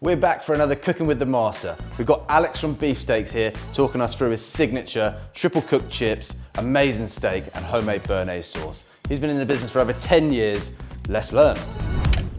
We're back for another Cooking with the Master. We've got Alex from Beefsteaks here talking us through his signature triple cooked chips, amazing steak and homemade béarnaise sauce. He's been in the business for over 10 years. Let's learn.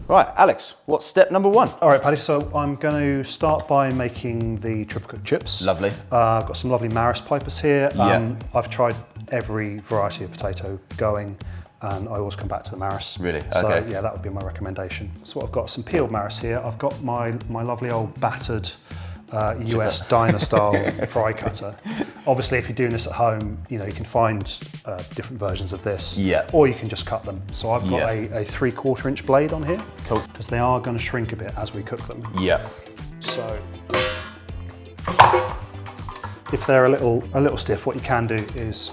Right, Alex, what's step number one? All right, Paddy, so I'm going to start by making the triple cooked chips. Lovely. I've got some lovely Maris pipers here. Yeah. I've tried every variety of potato going, and I always come back to the Maris. Really? So Okay. yeah, that would be my recommendation. So I've got some peeled Maris here. I've got my lovely old battered US diner style fry cutter. Obviously, if you're doing this at home, you know, you can find different versions of this. Yeah. Or you can just cut them. So I've got a 3/4 inch blade on here. Cool. Because they are going to shrink a bit as we cook them. Yeah. So if they're a little stiff, what you can do is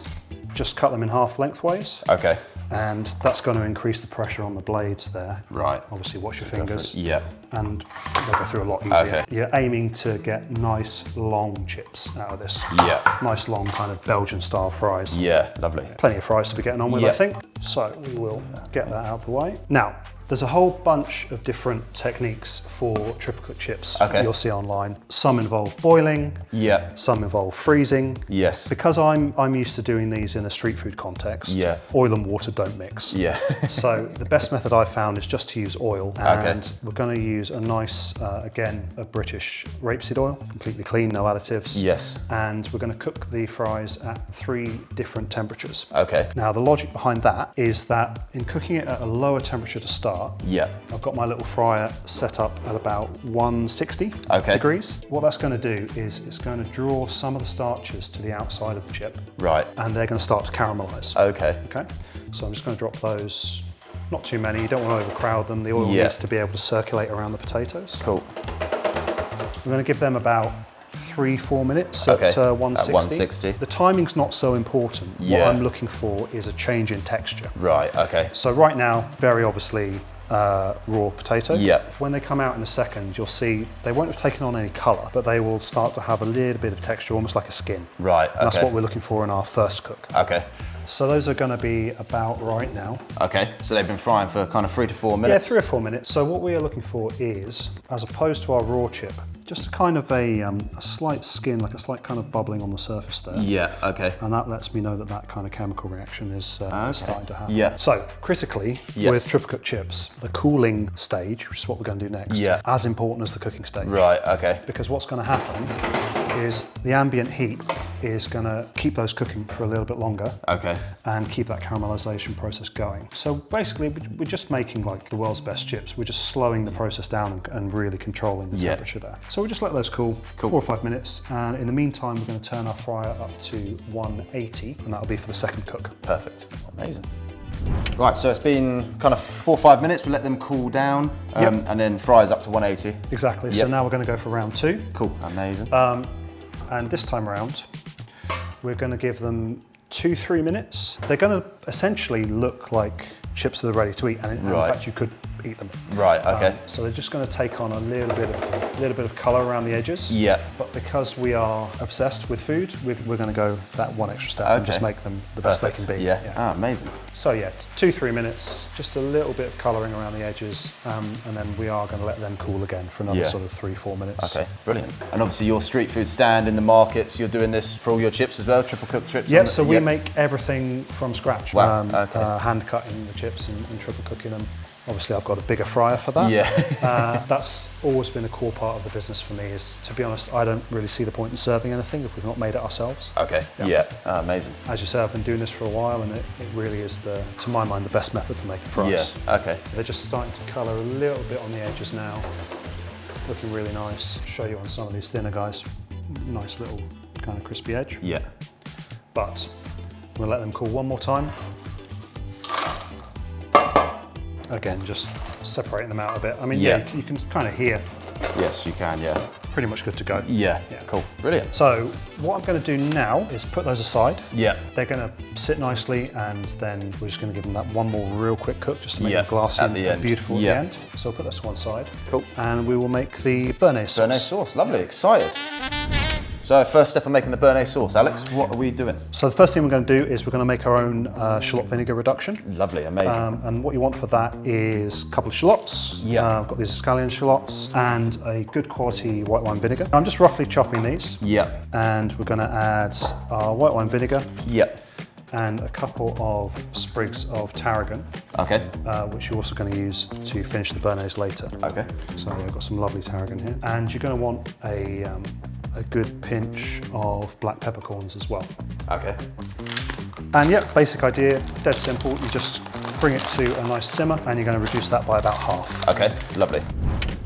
just cut them in half lengthways. Okay. And that's going to increase the pressure on the blades there. Right. Obviously, watch your fingers. Yeah. And they'll go through a lot easier. Okay. You're aiming to get nice long chips out of this. Yeah. Nice long kind of Belgian style fries. Yeah, lovely. Plenty of fries to be getting on with, I think. So we will get that out of the way. Now, there's a whole bunch of different techniques for triple cooked chips you'll see online. Some involve boiling. Yeah. Some involve freezing. Yes. Because I'm used to doing these in a street food context, oil and water don't mix. Yeah. So the best method I've found is just to use oil. And we're going to use a nice, again, a British rapeseed oil, completely clean, no additives. Yes. And we're going to cook the fries at 3 different temperatures. Okay. Now the logic behind that is that in cooking it at a lower temperature to start, I've got my little fryer set up at about 160 degrees. What that's going to do is it's going to draw some of the starches to the outside of the chip. Right. And they're going to start to caramelize. Okay. Okay. So I'm just going to drop those, not too many, you don't want to overcrowd them. The oil needs to be able to circulate around the potatoes. Cool. We're going to give them about 3-4 minutes at 160. At 160. The timing's not so important. What I'm looking for is a change in texture. Right, okay. So right now, very obviously, raw potato. Yeah. When they come out in a second, you'll see they won't have taken on any colour, but they will start to have a little bit of texture, almost like a skin. Right, okay. And that's what we're looking for in our first cook. Okay. So those are going to be about right now. Okay, so they've been frying for kind of 3 to 4 minutes? Yeah, 3 or 4 minutes. So what we are looking for is, as opposed to our raw chip, just a kind of a slight skin, like a slight kind of bubbling on the surface there. Yeah, okay. And that lets me know that that kind of chemical reaction is starting to happen. Yeah. So critically, with triple cooked chips, the cooling stage, which is what we're going to do next, as important as the cooking stage. Right, okay. Because what's going to happen is the ambient heat is going to keep those cooking for a little bit longer. Okay. And keep that caramelization process going. So basically, we're just making like the world's best chips. We're just slowing the process down and really controlling the temperature there. So we just let those cool 4 or 5 minutes. And in the meantime, we're going to turn our fryer up to 180, and that'll be for the second cook. Perfect. Amazing. Right, so it's been kind of 4 or 5 minutes. We let them cool down, and then fries up to 180. Exactly. So now we're going to go for round 2. Cool. Amazing. And this time around, we're going to give them 2-3 minutes. They're going to essentially look like chips that are ready to eat, and in fact you could eat them. Right, okay. So they're just going to take on a little bit of colour around the edges. Yeah. But because we are obsessed with food, we're going to go that one extra step and just make them the best they can be. Yeah. Ah, amazing. So yeah, 2-3 minutes, just a little bit of colouring around the edges, and then we are going to let them cool again for another sort of 3-4 minutes. Okay, brilliant. And obviously your street food stand in the markets, you're doing this for all your chips as well, triple cooked chips? Yeah, so we make everything from scratch. Wow, hand cutting the chips and triple cooking them. Obviously, I've got a bigger fryer for that. Yeah. That's always been a core part of the business for me. Is, to be honest, I don't really see the point in serving anything if we've not made it ourselves. Okay. Yeah. Amazing. As you say, I've been doing this for a while, and it really is to my mind, the best method for making fries. Yeah. Okay. They're just starting to colour a little bit on the edges now. Looking really nice. Show you on some of these thinner guys. Nice little kind of crispy edge. Yeah. But we'll let them cool one more time. Again, just separating them out a bit. I mean, you can kind of hear. Yes, you can, yeah. Pretty much good to go. Yeah, cool, brilliant. So what I'm going to do now is put those aside. Yeah. They're going to sit nicely, and then we're just going to give them that one more real quick cook just to make them glassy and beautiful at the end. So we'll put this to one side. Cool. And we will make the béarnaise sauce. Béarnaise sauce, lovely, excited. So first step of making the béarnaise sauce. Alex, what are we doing? So the first thing we're going to do is we're going to make our own shallot vinegar reduction. Lovely, amazing. And what you want for that is a couple of shallots. Yeah. I've got these scallion shallots and a good quality white wine vinegar. I'm just roughly chopping these. Yeah. And we're going to add our white wine vinegar. Yeah. And a couple of sprigs of tarragon. Okay. Which you're also going to use to finish the béarnaise later. Okay. So I've got some lovely tarragon here. And you're going to want a good pinch of black peppercorns as well. Okay. And yeah, basic idea, dead simple. You just bring it to a nice simmer and you're going to reduce that by about half. Okay, lovely.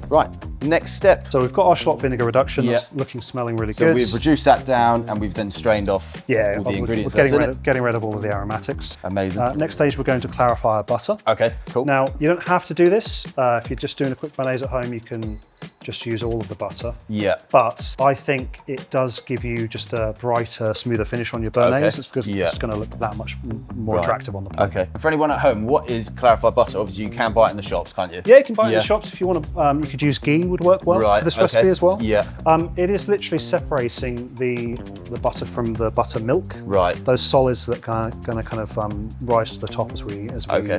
Right, next step. So we've got our shallot vinegar reduction. Yeah. That's looking, smelling really So good. we've reduced that down and we've then strained off all the ingredients. We're getting rid of all of the aromatics. Amazing. Next stage, we're going to clarify our butter. Okay, cool. Now, you don't have to do this. If you're just doing a quick béarnaise at home, you can just use all of the butter. Yeah. But I think it does give you just a brighter, smoother finish on your béarnaise. Okay. It's because it's going to look that much more attractive on the plate. Okay. And for anyone at home, what is clarified butter? Obviously, you can buy it in the shops, can't you? Yeah, you can buy it in the shops if you want to. You could use ghee, would work well for this recipe as well. Yeah. It is literally separating the butter from the buttermilk. Right. Those solids that are going to kind of rise to the top as we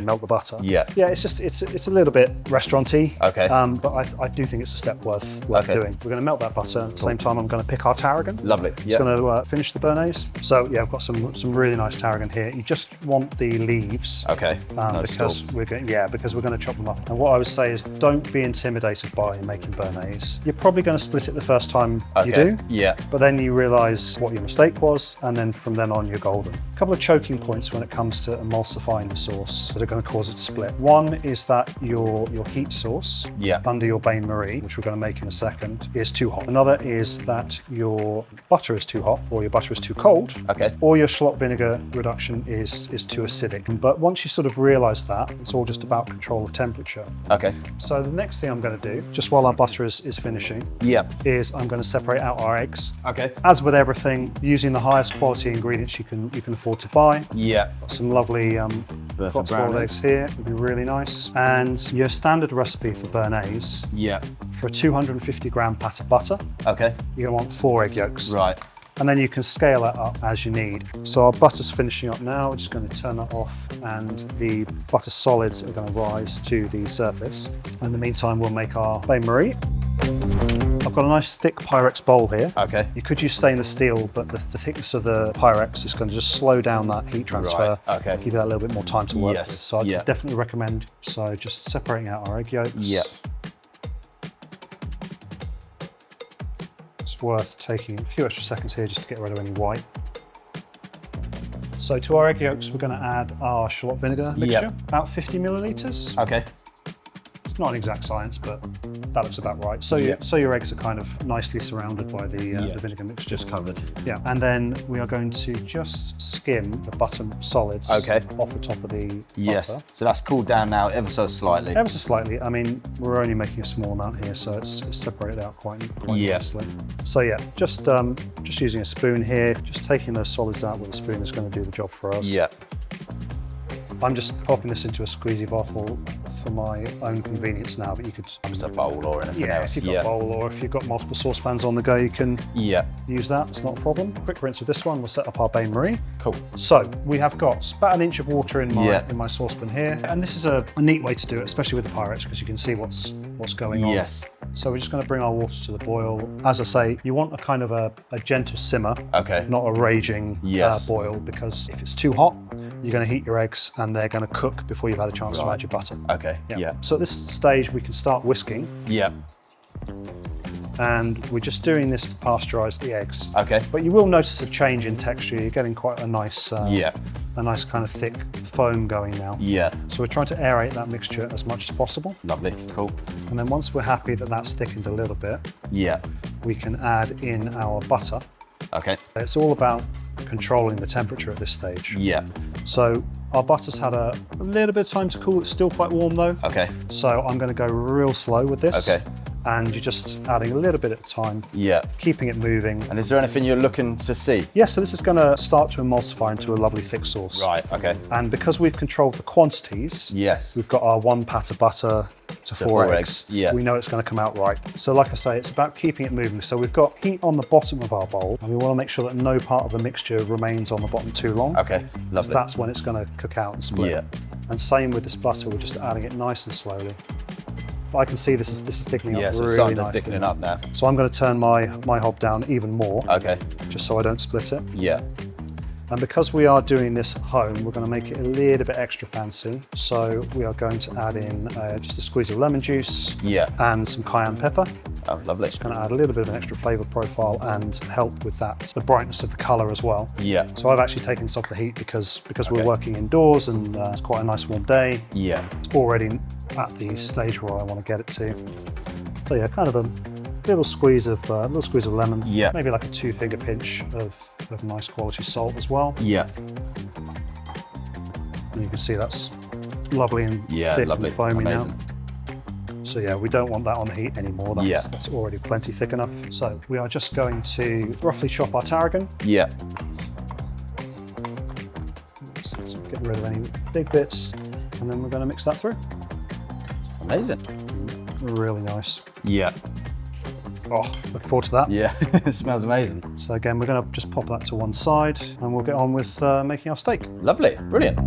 melt the butter. Yeah. Yeah, it's a little bit restaurant-y. Okay. But I do think it's a step worth doing. We're going to melt that butter. At the same time, I'm going to pick our tarragon. Lovely. It's going to finish the béarnaise. So yeah, I've got some really nice tarragon here. You just want the leaves. Okay. Because we're going to chop them up. And what I would say is, don't be intimidated by making béarnaise. You're probably going to split it the first time you do. Yeah. But then you realise what your mistake was, and then from then on you're golden. A couple of choking points when it comes to emulsifying the sauce that are going to cause it to split. One is that your heat sauce under your bain marie, which we're going to make in a second, is too hot. Another is that your butter is too hot, or your butter is too cold, or your shallot vinegar reduction is too acidic. But once you sort of realise that, it's all just about control of temperature. Okay. So the next thing I'm going to do, just while our butter is finishing, is I'm going to separate out our eggs. Okay. As with everything, using the highest quality ingredients you can afford to buy. Yeah. Got some lovely boiled eggs here, would be really nice. And your standard recipe for béarnaise, for a 250 gram pat of butter, you're going to want 4 egg yolks. Right. And then you can scale that up as you need. So our butter's finishing up now. We're just going to turn that off, and the butter solids are going to rise to the surface. In the meantime, we'll make our bain marie. I've got a nice thick Pyrex bowl here. Okay. You could use stainless steel, but the thickness of the Pyrex is going to just slow down that heat transfer. Right. Okay. Give you that a little bit more time to work with. So I definitely recommend, just separating out our egg yolks. Yeah. It's worth taking a few extra seconds here just to get rid of any white. So to our egg yolks, we're going to add our shallot vinegar mixture, about 50 millilitres. Okay. It's not an exact science, but that looks about right. So your eggs are kind of nicely surrounded by the vinegar mixture. Just covered. Yeah, and then we are going to just skim the butter solids off the top of the butter. So that's cooled down now ever so slightly. Ever so slightly. I mean, we're only making a small amount here, so it's separated out quite nicely. So yeah, just using a spoon here, just taking those solids out with a spoon is going to do the job for us. Yeah. I'm just popping this into a squeezy bottle for my own convenience now, but you could just a bowl or anything else. If you've got a bowl, or if you've got multiple saucepans on the go, you can use that. It's not a problem. Quick rinse of this one. We'll set up our bain marie. Cool. So we have got about an inch of water in my saucepan here, and this is a neat way to do it, especially with the Pyrex, because you can see what's going on. Yes. So we're just going to bring our water to the boil. As I say, you want a kind of a gentle simmer, not a raging boil, because if it's too hot, you're going to heat your eggs and they're going to cook before you've had a chance to add your butter. Okay. Yeah. So at this stage, we can start whisking. Yeah. And we're just doing this to pasteurize the eggs. Okay. But you will notice a change in texture. You're getting quite a nice kind of thick foam going now. Yeah. So we're trying to aerate that mixture as much as possible. Lovely. Cool. And then once we're happy that that's thickened a little bit, we can add in our butter. Okay. It's all about controlling the temperature at this stage. Yeah. So our butter's had a little bit of time to cool. It's still quite warm though. Okay. So I'm going to go real slow with this. Okay. And you're just adding a little bit at a time. Yeah. Keeping it moving. And is there anything you're looking to see? Yeah, so this is going to start to emulsify into a lovely thick sauce. Right, okay. And because we've controlled the quantities, we've got our 1 pat of butter to 4 eggs, we know it's going to come out right. So like I say, it's about keeping it moving. So we've got heat on the bottom of our bowl, and we want to make sure that no part of the mixture remains on the bottom too long. Okay, lovely. That's when it's going to cook out and split. Yeah. And same with this butter, we're just adding it nice and slowly. But I can see this is thickening up so really starting nicely. to thickening up now. So I'm going to turn my hob down even more. Okay. Just so I don't split it. Yeah. And because we are doing this at home, we're going to make it a little bit extra fancy. So we are going to add in just a squeeze of lemon juice and some cayenne pepper. Oh, lovely. It's going to add a little bit of an extra flavour profile and help with that, the brightness of the colour as well. Yeah. So I've actually taken this off the heat because we're working indoors and it's quite a nice warm day. Yeah. It's already at the stage where I want to get it to. So yeah, kind of a little squeeze of lemon. Yeah. Maybe like a 2-finger pinch of nice quality salt as well. Yeah. And you can see that's lovely and thick and foamy now. So yeah, we don't want that on the heat anymore. That's already plenty thick enough. So we are just going to roughly chop our tarragon. Yeah. So get rid of any big bits, and then we're going to mix that through. Amazing. Really nice. Yeah. Oh, look forward to that. Yeah, it smells amazing. So again, we're going to just pop that to one side, and we'll get on with making our steak. Lovely, brilliant.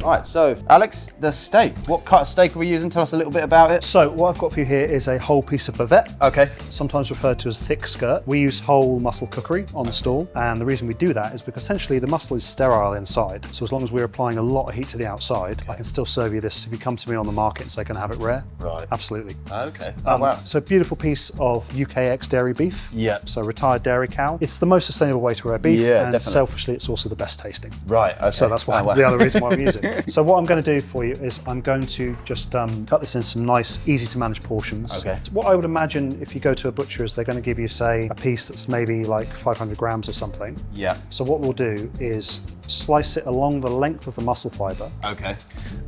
All right, so Alex, the steak. What cut of steak are we using? Tell us a little bit about it. So what I've got for you here is a whole piece of bavette. Okay. Sometimes referred to as thick skirt. We use whole muscle cookery on the stall, and the reason we do that is because essentially the muscle is sterile inside. So as long as we're applying a lot of heat to the outside, I can still serve you this if you come to me on the market and say, can I have it rare? Right. Absolutely. Okay. Oh, wow. So beautiful piece of UK ex-dairy beef. Yeah. So retired dairy cow. It's the most sustainable way to rear beef, Yeah, and definitely. Selfishly, it's also the best tasting. Right. Okay. So that's why the other reason why we use it. So what I'm going to do for you is I'm going to just cut this in some nice, easy to manage portions. Okay. So what I would imagine if you go to a butcher's, they're going to give you, say, a piece that's maybe like 500 grams or something. Yeah. So what we'll do is slice it along the length of the muscle fibre. Okay.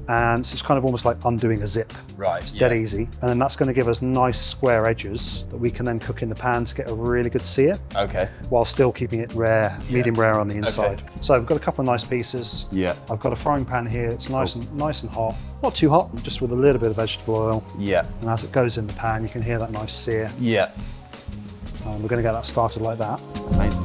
And so it's kind of almost like undoing a zip. Right. It's dead easy. And then that's going to give us nice square edges that we can then cook in the pan to get a really good sear. Okay. While still keeping it rare, medium rare on the inside. Okay. So I've got a couple of nice pieces. Yeah. I've got a frying pan here. It's nice and hot. Not too hot, just with a little bit of vegetable oil. Yeah. And as it goes in the pan, you can hear that nice sear. Yeah. And we're going to get that started like that. Amazing.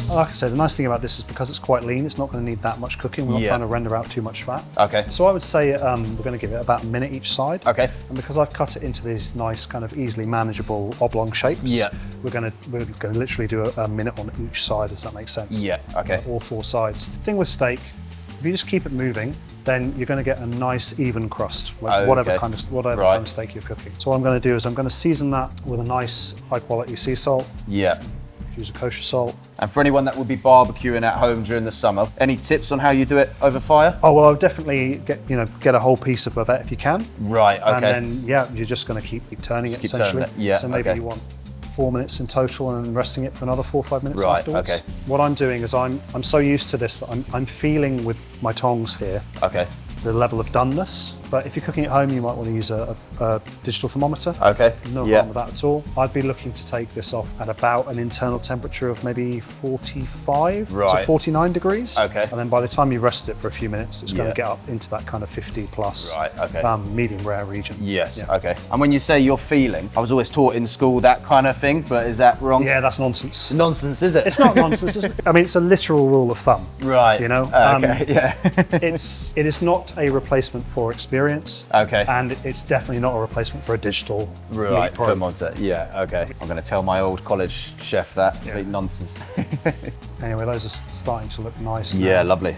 Like I said, the nice thing about this is because it's quite lean, it's not going to need that much cooking. We're not trying to render out too much fat. Okay. So I would say we're going to give it about a minute each side. Okay. And because I've cut it into these nice kind of easily manageable oblong shapes, we're going to literally do a minute on each side, does that make sense? Yeah. Okay. All four sides. Thing with steak, if you just keep it moving, then you're going to get a nice even crust, like whatever kind of steak you're cooking. So what I'm going to do is I'm going to season that with a nice high quality sea salt. Yeah. Use a kosher salt. And for anyone that would be barbecuing at home during the summer, any tips on how you do it over fire? Oh well, I would definitely get a whole piece of bavette if you can. Right. Okay. And then you're just going to keep turning it essentially. Turning it. Yeah. So maybe you want 4 minutes in total and then resting it for another 4 or 5 minutes afterwards. Okay. What I'm doing is I'm so used to this that I'm feeling with my tongs here. Okay. The level of doneness. But if you're cooking at home, you might want to use a digital thermometer. Okay. No harm with that at all. I'd be looking to take this off at about an internal temperature of maybe 45 to 49 degrees. Okay. And then by the time you rest it for a few minutes, it's going to get up into that kind of 50 plus medium rare region. Yes. Yeah. Okay. And when you say you're feeling, I was always taught in school that kind of thing, but is that wrong? Yeah, that's nonsense. Nonsense, is it? It's not nonsense. I mean, it's a literal rule of thumb. Right. You know? Okay. Yeah. It is not a replacement for experience. Okay. And it's definitely not a replacement for a digital meat probe. Thermometer. Yeah. Okay. I'm going to tell my old college chef that. Complete nonsense. Anyway, those are starting to look nice now. Yeah, lovely.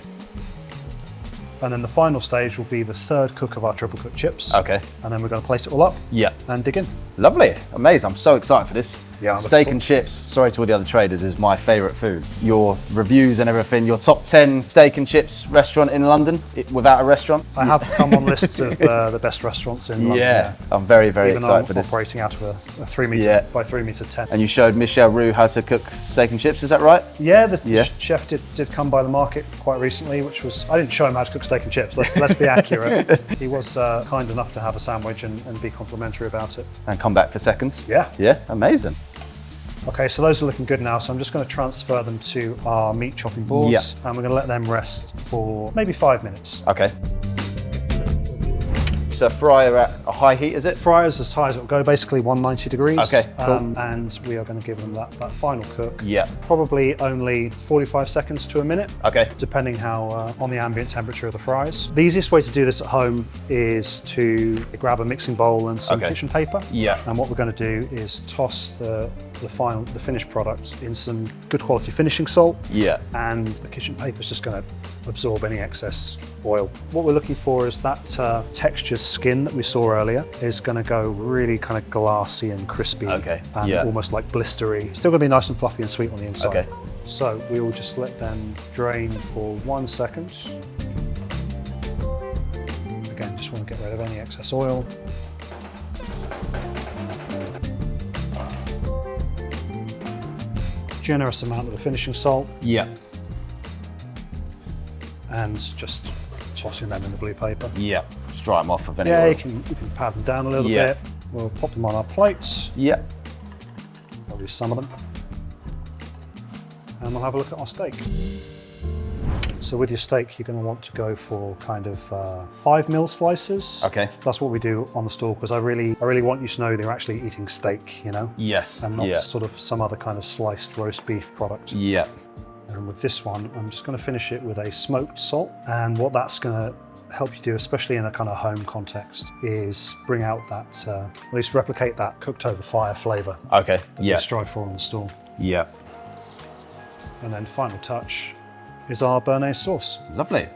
And then the final stage will be the third cook of our triple cooked chips. Okay. And then we're going to place it all up. Yeah. And dig in. Lovely. Amazing. I'm so excited for this. Yeah, steak and chips, sorry to all the other traders, is my favourite food. Your reviews and everything, your top 10 steak and chips restaurant in London, without a restaurant? I have come on lists of the best restaurants in London. Yeah, I'm very, very excited for this. Even operating out of a 3 metre by 3 metre tent. And you showed Michelle Roux how to cook steak and chips, is that right? Yeah, the chef did come by the market quite recently, which was, I didn't show him how to cook steak and chips, let's be accurate. He was kind enough to have a sandwich and be complimentary about it. And come back for seconds? Yeah. Yeah, amazing. Okay, so those are looking good now, so I'm just going to transfer them to our meat chopping boards, and we're going to let them rest for maybe 5 minutes. Okay. this fryer at a high heat, is it? Fryers as high as it'll go, basically 190 degrees. Okay, cool. And we are going to give them that final cook. Yeah. Probably only 45 seconds to a minute. Okay. Depending how on the ambient temperature of the fries. The easiest way to do this at home is to grab a mixing bowl and some kitchen paper. Yeah. And what we're going to do is toss the finished product in some good quality finishing salt. Yeah. And the kitchen paper is just going to absorb any excess oil. What we're looking for is that textured skin that we saw earlier is going to go really kind of glassy and crispy. Okay. And almost like blistery. Still going to be nice and fluffy and sweet on the inside. Okay. So we will just let them drain for 1 second. Again, just want to get rid of any excess oil. Generous amount of the finishing salt. Yeah. And just tossing them in the blue paper. Yeah. Just dry them off of any oil. Yeah, you can pad them down a little bit. We'll pop them on our plates. Yeah. I'll use some of them. And we'll have a look at our steak. So with your steak, you're going to want to go for kind of 5mm slices. Okay. That's what we do on the stall, because I really want you to know they're actually eating steak, you know? Yes. And not sort of some other kind of sliced roast beef product. Yeah. And with this one, I'm just going to finish it with a smoked salt. And what that's going to help you do, especially in a kind of home context, is bring out that, at least replicate that cooked over fire flavour. Okay. That we strive for on the stall. Yeah. And then final touch is our béarnaise sauce. Lovely.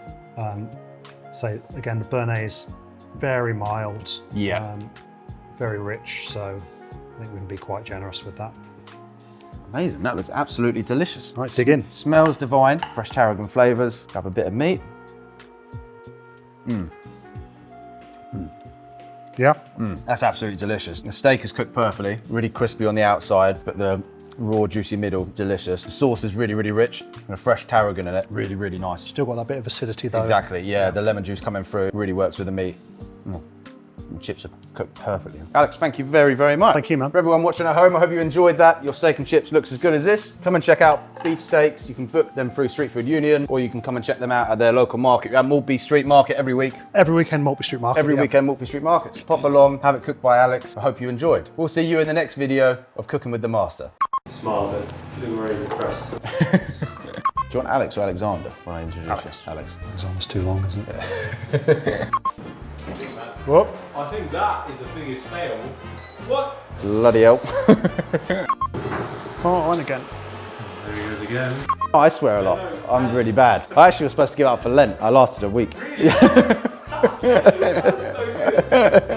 So again, the béarnaise, very mild. Yeah. Very rich, so I think we can be quite generous with that. Amazing, that looks absolutely delicious. All right, dig in. Smells divine, fresh tarragon flavours. Grab a bit of meat. Yeah. That's absolutely delicious. The steak is cooked perfectly, really crispy on the outside, but the raw, juicy middle, delicious. The sauce is really, really rich, and a fresh tarragon in it, really, really nice. Still got that bit of acidity though. Exactly, yeah, the lemon juice coming through really works with the meat. The chips are cooked perfectly. Alex, thank you very, very much. Thank you, man. For everyone watching at home, I hope you enjoyed that. Your steak and chips looks as good as this. Come and check out Beefsteaks. You can book them through Street Food Union, or you can come and check them out at their local market. We're at Maltby Street Market every week. Every weekend, Maltby Street Market. Every weekend, Maltby Street Market. Pop along, have it cooked by Alex. I hope you enjoyed. We'll see you in the next video of Cooking with the Master. Smile, but feeling very depressed. Do you want Alex or Alexander when I introduce Alex. you? Alex. Alexander's too long, isn't it? Whoop. I think that is the biggest fail. What? Bloody hell. Oh, on again. There he goes again. Oh, I swear a lot. I'm really bad. I actually was supposed to give up for Lent. I lasted a week. Really? That's so good.